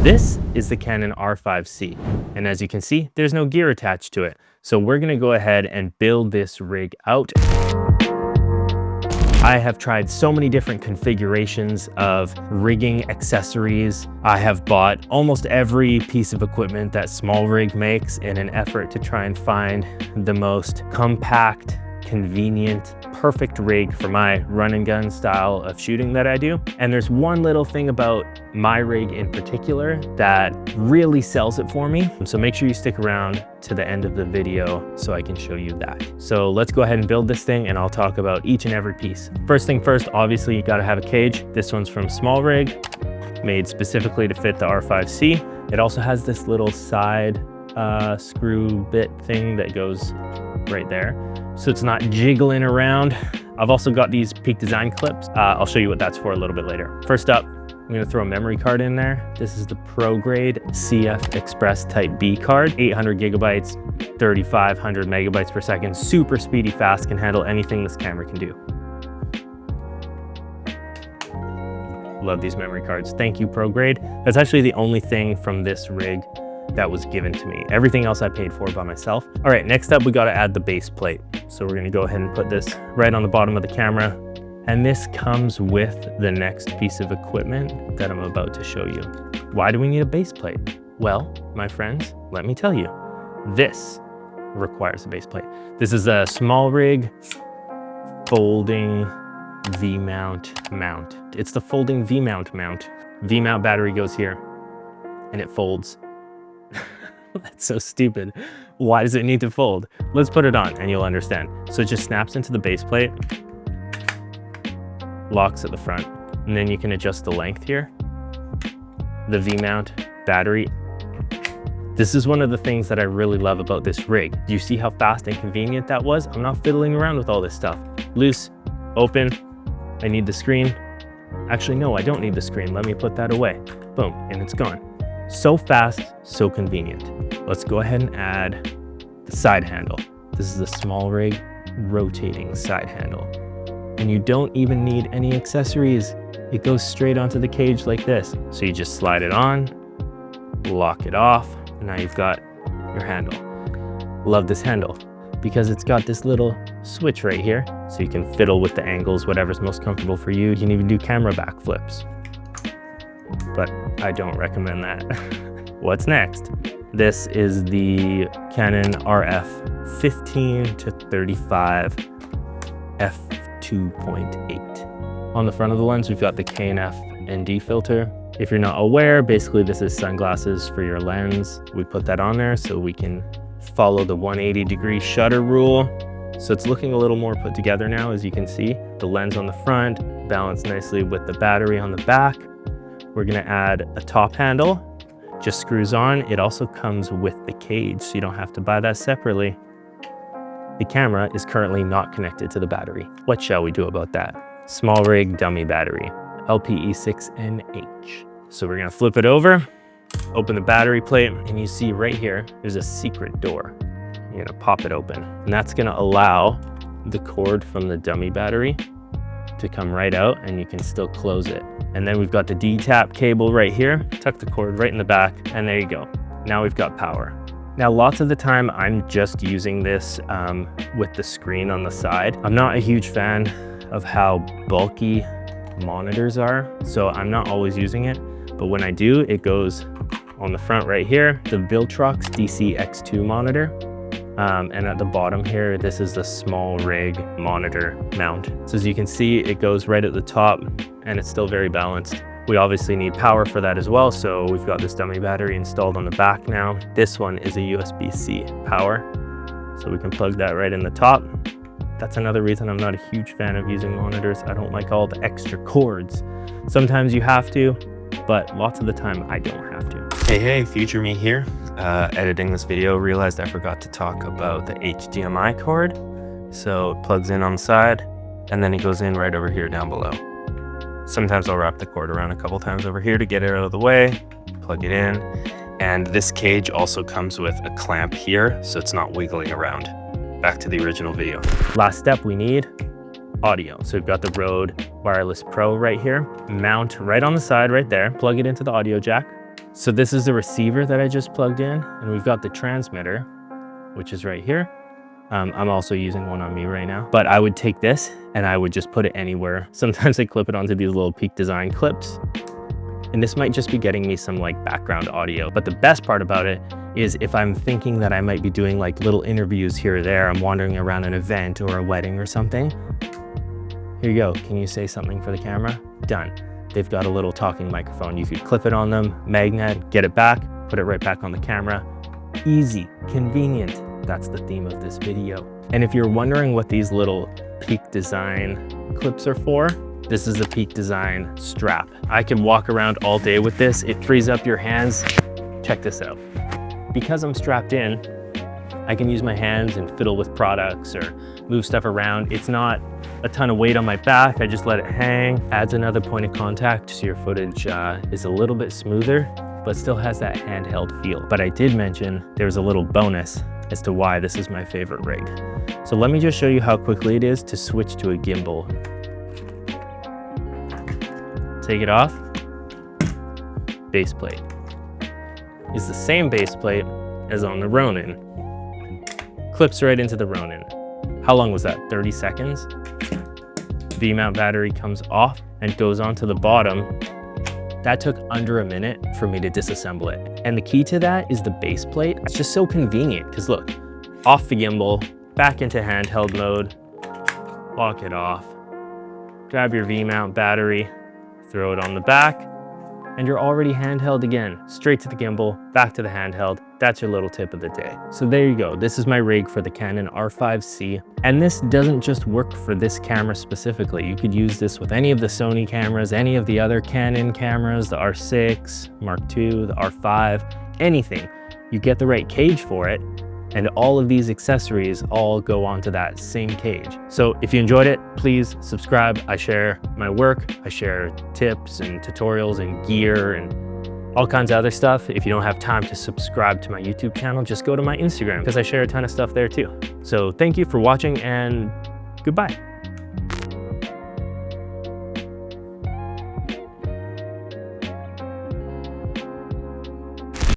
This is the Canon R5C, and as you can see, there's no gear attached to it. So we're gonna go ahead and build this rig out. I have tried so many different configurations of rigging accessories. I have bought almost every piece of equipment that Small Rig makes in an effort to try and find the most compact, convenient, perfect rig for my run and gun style of shooting that I do. And there's one little thing about my rig in particular that really sells it for me. So make sure you stick around to the end of the video so I can show you that. So let's go ahead and build this thing and I'll talk about each and every piece. First thing first, obviously you gotta have a cage. This one's from Small Rig, made specifically to fit the R5C. It also has this little side screw bit thing that goes right there, so it's not jiggling around. I've also got these Peak Design clips. I'll show you what that's for a little bit later. First up, I'm gonna throw a memory card in there. This is the Pro Grade CF Express Type B card, 800 gigabytes, 3,500 megabytes per second, super speedy, fast, can handle anything this camera can do. Love these memory cards. Thank you, Pro Grade. That's actually the only thing from this rig that was given to me. Everything else I paid for by myself. All right, next up, we gotta add the base plate. So we're gonna go ahead and put this right on the bottom of the camera. And this comes with the next piece of equipment that I'm about to show you. Why do we need a base plate? Well, my friends, let me tell you, this requires a base plate. This is a Small Rig folding V-mount mount. It's the folding V-mount mount. V-mount battery goes here and it folds. That's so stupid. Why does it need to fold? Let's put it on and you'll understand. So it just snaps into the base plate, locks at the front, and then you can adjust the length here. The V-mount battery. This is one of the things that I really love about this rig. Do you see how fast and convenient that was? I'm not fiddling around with all this stuff. Loose, open, I need the screen. Actually, no, I don't need the screen. Let me put that away. Boom, and it's gone. So fast, so convenient. Let's go ahead and add the side handle. This is the Small Rig rotating side handle. And you don't even need any accessories. It goes straight onto the cage like this. So you just slide it on, lock it off, and now you've got your handle. Love this handle because it's got this little switch right here. So you can fiddle with the angles, whatever's most comfortable for you. You can even do camera backflips. But I don't recommend that. What's next? This is the Canon RF 15-35 f2.8. On the front of the lens, we've got the K&F ND filter. If you're not aware, basically this is sunglasses for your lens. We put that on there so we can follow the 180-degree shutter rule. So it's looking a little more put together now, as you can see. The lens on the front balanced nicely with the battery on the back. We're gonna add a top handle, just screws on. It also comes with the cage, so you don't have to buy that separately. The camera is currently not connected to the battery. What shall we do about that? Small Rig dummy battery, LPE6NH. So we're gonna flip it over, open the battery plate, and you see right here, there's a secret door. You're gonna pop it open, and that's gonna allow the cord from the dummy battery to come right out, and you can still close it. And then we've got the D-tap cable right here, tuck the cord right in the back, and there you go. Now we've got power. Now, lots of the time I'm just using this with the screen on the side. I'm not a huge fan of how bulky monitors are, so I'm not always using it. But when I do, it goes on the front right here, the Viltrox DC-X2 monitor. And at the bottom here, this is the Small Rig monitor mount. So as you can see, it goes right at the top and it's still very balanced. We obviously need power for that as well. So we've got this dummy battery installed on the back now. This one is a USB-C power. So we can plug that right in the top. That's another reason I'm not a huge fan of using monitors. I don't like all the extra cords. Sometimes you have to, but lots of the time I don't have to. Hey, future me here. Editing this video, realized I forgot to talk about the HDMI cord. So it plugs in on the side and then it goes in right over here down below. Sometimes I'll wrap the cord around a couple times over here to get it out of the way, plug it in. And this cage also comes with a clamp here, so it's not wiggling around. Back to the original video. Last step we need, audio. So we've got the Rode Wireless Pro right here. Mount right on the side right there, plug it into the audio jack, So this is the receiver that I just plugged in, and we've got the transmitter, which is right here. I'm also using one on me right now, but I would take this and I would just put it anywhere. Sometimes I clip it onto these little Peak Design clips, and this might just be getting me some like background audio. But the best part about it is if I'm thinking that I might be doing like little interviews here or there, I'm wandering around an event or a wedding or something. Here you go. Can you say something for the camera? Done. They've got a little talking microphone. You could clip it on them, magnet, get it back, put it right back on the camera. Easy, convenient. That's the theme of this video. And if you're wondering what these little Peak Design clips are for, this is the Peak Design strap. I can walk around all day with this. It frees up your hands. Check this out. Because I'm strapped in, I can use my hands and fiddle with products or move stuff around. It's not a ton of weight on my back. I just let it hang. Adds another point of contact so your footage is a little bit smoother, but still has that handheld feel. But I did mention there's a little bonus as to why this is my favorite rig. So let me just show you how quickly it is to switch to a gimbal. Take it off. Base plate is the same base plate as on the Ronin. Clips right into the Ronin. How long was that? 30 seconds? V-mount battery comes off and goes onto the bottom. That took under a minute for me to disassemble it. And the key to that is the base plate. It's just so convenient because look, off the gimbal, back into handheld mode, lock it off, grab your V-mount battery, throw it on the back, and you're already handheld again. Straight to the gimbal, back to the handheld. That's your little tip of the day. So there you go. This is my rig for the Canon R5C. And this doesn't just work for this camera specifically. You could use this with any of the Sony cameras, any of the other Canon cameras, the R6, Mark II, the R5, anything. You get the right cage for it, and all of these accessories all go onto that same cage. So if you enjoyed it, please subscribe. I share my work. I share tips and tutorials and gear and all kinds of other stuff. If you don't have time to subscribe to my YouTube channel, just go to my Instagram because I share a ton of stuff there too. So thank you for watching and goodbye.